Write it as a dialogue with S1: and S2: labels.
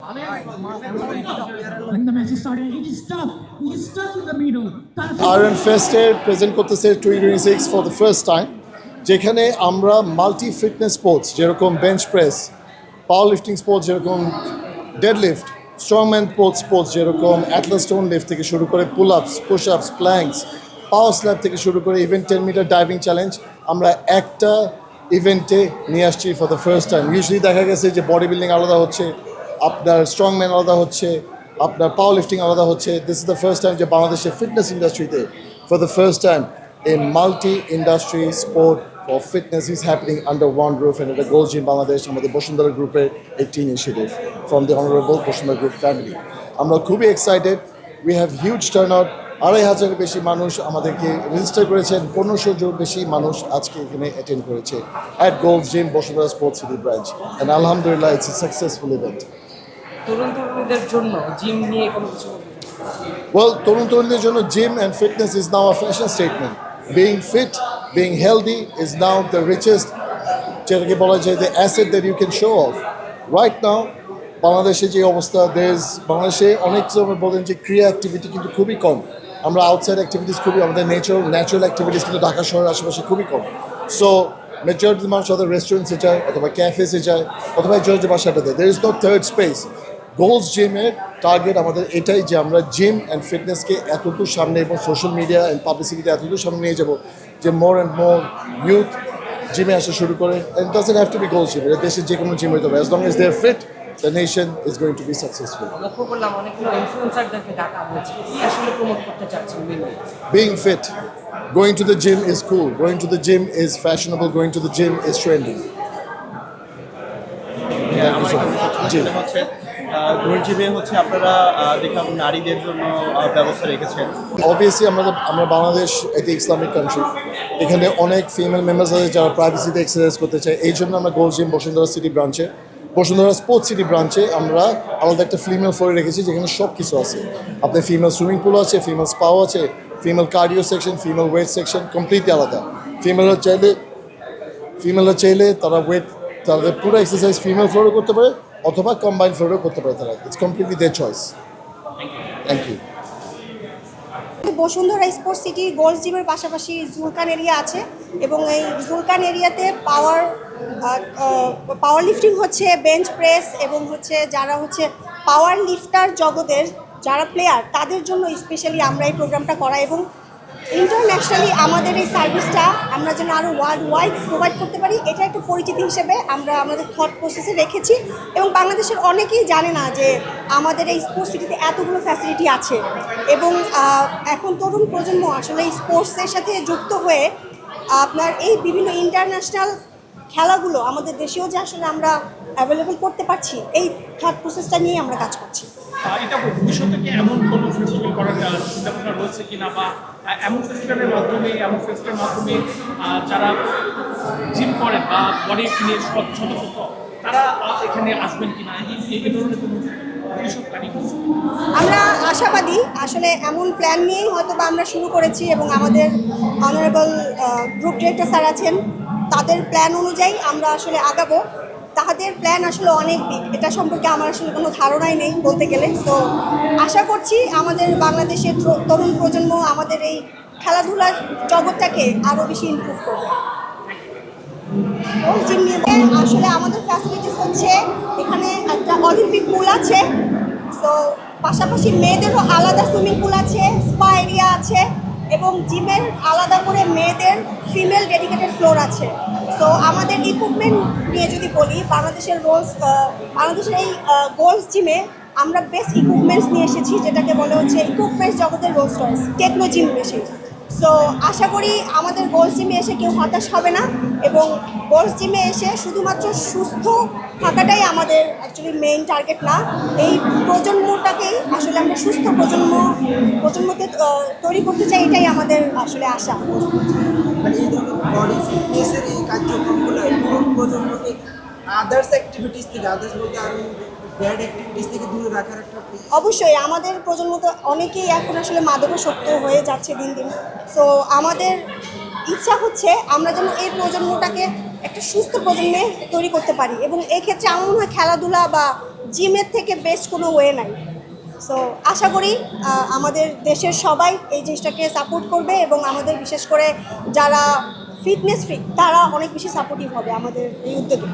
S1: When the match is started, it is tough. He is stuck in the middle.
S2: Iron ফেস্টের present করতেছে 2026 for the first time, যেখানে আমরা multi fitness sports যেরকম bench press, power lifting sports যেরকম deadlift, strongman sports যেরকম atlas stone lift থেকে শুরু করে পুল আপস, পুশ আপস, প্ল্যাঙ্কস, পাওয়ার স্ল্যাব থেকে শুরু করে ইভেন 10 মিটার ডাইভিং চ্যালেঞ্জ আমরা একটা ইভেন্টে নিয়ে আসছি for the first time. Usually দেখা গেছে যে বডি বিল্ডিং আলাদা হচ্ছে, আপনার স্ট্রংম্যান আলাদা হচ্ছে, আপনার পাওয়ার লিফটিং আলাদা হচ্ছে। This is the first time যে বাংলাদেশের ফিটনেস ইন্ডাস্ট্রিতে for the first time a multi industry sport for fitness is happening under one roof, and এটা গোলস জিম বাংলাদেশ আমাদের বসুন্ধরা গ্রুপের একটি initiative from the honourable Bashundhara group family. আমরা খুবই excited. We have huge turn out. 2,500-এর বেশি মানুষ আমাদেরকে রেজিস্টার করেছেন, 1,500-র বেশি মানুষ আজকে এখানে অ্যাটেন্ড করেছে at goals gym Bashundhara sports city branch, and আলহামদুলিল্লাহ ইটস এ সাকসেসফুল ইভেন্ট।
S3: তরুণদের জন্য জিম নিয়ে কোনো কিছু
S2: Well, তরুণদের জন্য gym and fitness is now a fashion statement. Being fit, being healthy is now the richest, যেটাকে বলা যায় the asset that you can show off. Right now, বাংলাদেশে যে অবস্থা, বাংলাদেশে অনেক সময় বলেন যে ক্রিয়া অ্যাক্টিভিটি কিন্তু খুবই কম। আমরা আউটসাইড অ্যাক্টিভিটিস খুবই, আমাদের ন্যাচারাল অ্যাক্টিভিটিস কিন্তু ঢাকা শহরের আশেপাশে খুবই কম। সো মেজরিটি মানুষ হয়তো রেস্টুরেন্টসে যায়, অথবা ক্যাফেসে যায়, অথবা জর্জ বাসাটাতে। There is no third space. Gold's জিমের টার্গেট আমাদের এটাই যে আমরা জিম অ্যান্ড ফিটনেসকে এতটুকু সামনে এবং সোশ্যাল মিডিয়া অ্যান্ড পাবলিসিটিতে এতটুকু সামনে নিয়ে যাবো যে মোর অ্যান্ড মোর ইউথ জিমে আসা শুরু করে। And doesn't have to be Gold's gym, এটা দেশের যে কোনো জিম হতে পারে। As long as they are fit, the nation is going to be successful.
S3: লক্ষ্য করলাম অনেকগুলো ইনফ্লুয়েন্সারদেরকে ডাকা হয়েছে, আসলে প্রমোট করতে চাচ্ছেন
S2: Being fit, going to the gym is cool, going to the gym is fashionable, going to the gym is trendy.
S4: Gold জিমে হচ্ছে আপনারা দেখলাম নারীদের জন্য ব্যবস্থা রেখেছেন।
S2: অবভিয়াসলি আমরা বাংলাদেশ একটি ইসলামিক কান্ট্রি, এখানে অনেক ফিমেল মেম্বার্স আছে যারা প্রাইভেসিতে এক্সারসাইজ করতে চায়। এই জন্য আমরা গোল্ড জিম বসুন্ধরা সিটি ব্রাঞ্চে, বসুন্ধরা স্পোর্টস সিটি ব্রাঞ্চে আমরা আলাদা একটা ফিমেল ফ্লোর রেখেছি, যেখানে সব কিছু আছে। আপনার ফিমেল সুইমিং পুল আছে, ফিমেল স্পাও আছে, female cardio section, female weight section, completely আলাদা। ফিমেলরা চাইলে তাদের পুরো এক্সারসাইজ ফিমেল ফ্লোরে করতে পারে, অথবা কম্বাইন্ড ফ্লোরেও করতে পারে তারা। It's completely their choice. Thank you.
S5: Bashundhara sports city Gold's জিমের পাশাপাশি জুলকান এরিয়া আছে, এবং এই জুলকান এরিয়াতে পাওয়ার লিফটিং হচ্ছে, বেঞ্চ প্রেস, এবং হচ্ছে যারা হচ্ছে পাওয়ার লিফটার জগতের যারা প্লেয়ার তাদের জন্য স্পেশালি আমরা এই প্রোগ্রামটা করা, এবং ইন্টারন্যাশনালি আমাদের এই সার্ভিসটা আমরা যেন আরও ওয়ার্ল্ড ওয়াইড প্রোভাইড করতে পারি, এটা একটা পরিচিতি হিসেবে আমরা আমাদের থট প্রসেসে রেখেছি। এবং বাংলাদেশের অনেকেই জানে না যে আমাদের এই স্পোর্টস সিটিতে এতগুলো ফ্যাসিলিটি আছে, এবং এখন তরুণ প্রজন্ম আসলে এই স্পোর্টসের সাথে যুক্ত হয়ে আপনার এই বিভিন্ন ইন্টারন্যাশনাল খেলাগুলো আমাদের দেশেও যে আসলে আমরা অ্যাভেলেবল করতে পারছি, এই থট প্রসেসটা নিয়ে আমরা কাজ করছি।
S6: এটা ভবিষ্যতে কি এমন কোনো ফেস্টিভ্যাল করার চিন্তাভাবনা রয়েছে কিনা, বা এমন ফেস্টিভ্যালের মাধ্যমে যারা জিম করেন বা বডি নিয়ে সচেতন তারা এখানে আসবেন কিনা, এই ধরনের কোনো ভবিষ্যৎ প্ল্যানিং করছে?
S5: আমরা আশাবাদী, আসলে এমন প্ল্যান নিয়েই হয়তো বা আমরা শুরু করেছি, এবং আমাদের অনারেবল গ্রুপ ডিরেক্টর স্যার আছেন, তাদের প্ল্যান অনুযায়ী আমরা আসলে আগাবো। তাদের প্ল্যান আসলে অনেক দিক, এটা সম্পর্কে আমার আসলে কোনো ধারণাই নেই বলতে গেলে। তো আশা করছি আমাদের বাংলাদেশের তরুণ প্রজন্ম আমাদের এই খেলাধুলার জগৎটাকে আরও বেশি ইমপ্রুভ করবে। জিম নিয়ে আসলে আমাদের ফ্যাসিলিটিস হচ্ছে এখানে একটা অলিম্পিক পুল আছে, সো পাশাপাশি মেয়েদেরও আলাদা সুইমিং পুল আছে, স্পা এরিয়া আছে, এবং জিমের আলাদা করে মেয়েদের ফিমেল ডেডিকেটেড ফ্লোর আছে। তো আমাদের ইকুইপমেন্ট নিয়ে যদি বলি, বাংলাদেশের এই গোল্ডস জিমে আমরা বেস্ট ইকুইপমেন্টস নিয়ে এসেছি, যেটাকে বলে হচ্ছে ইকুইপমেন্টস জগতের রোলস রয়েস টেকনো জিম বেশি। সো আশা করি আমাদের গোল্ডস জিমে এসে কেউ হতাশ হবে না, এবং গোল্ডস জিমে এসে শুধুমাত্র সুস্থ থাকাটাই আমাদের অ্যাকচুয়ালি মেইন টার্গেট না, এই প্রজন্মটাকেই আসলে আমরা সুস্থ প্রজন্মকে তৈরি করতে চাই, এটাই আমাদের আসলে আশা।
S7: মানে এই ধরনের বডি ফিটনেসের এই কার্যক্রমগুলো তরুণ প্রজন্মকে আদার্স অ্যাক্টিভিটিস থেকে, আদার্স বলতে আমি ব্যাড অ্যাক্টিভিটিস থেকে দূরে রাখার একটা
S5: অবশ্যই আমাদের প্রজন্ম তো অনেকেই এখন আসলে মাদকাসক্ত হয়ে যাচ্ছে দিন দিন। সো আমাদের ইচ্ছা হচ্ছে আমরা যেন এই প্রজন্মটাকে একটা সুস্থ প্রজন্মে তৈরি করতে পারি, এবং এক্ষেত্রে আমার মনে হয় খেলাধুলা বা জিমের থেকে বেস্ট কোনো ওয়ে নাই। সো আশা করি আমাদের দেশের সবাই এই জিনিসটাকে সাপোর্ট করবে এবং আমাদের বিশেষ করে যারা ফিটনেস ফ্রিক তারা অনেক বেশি সাপোর্টিভ হবে আমাদের এই উদ্যোগে।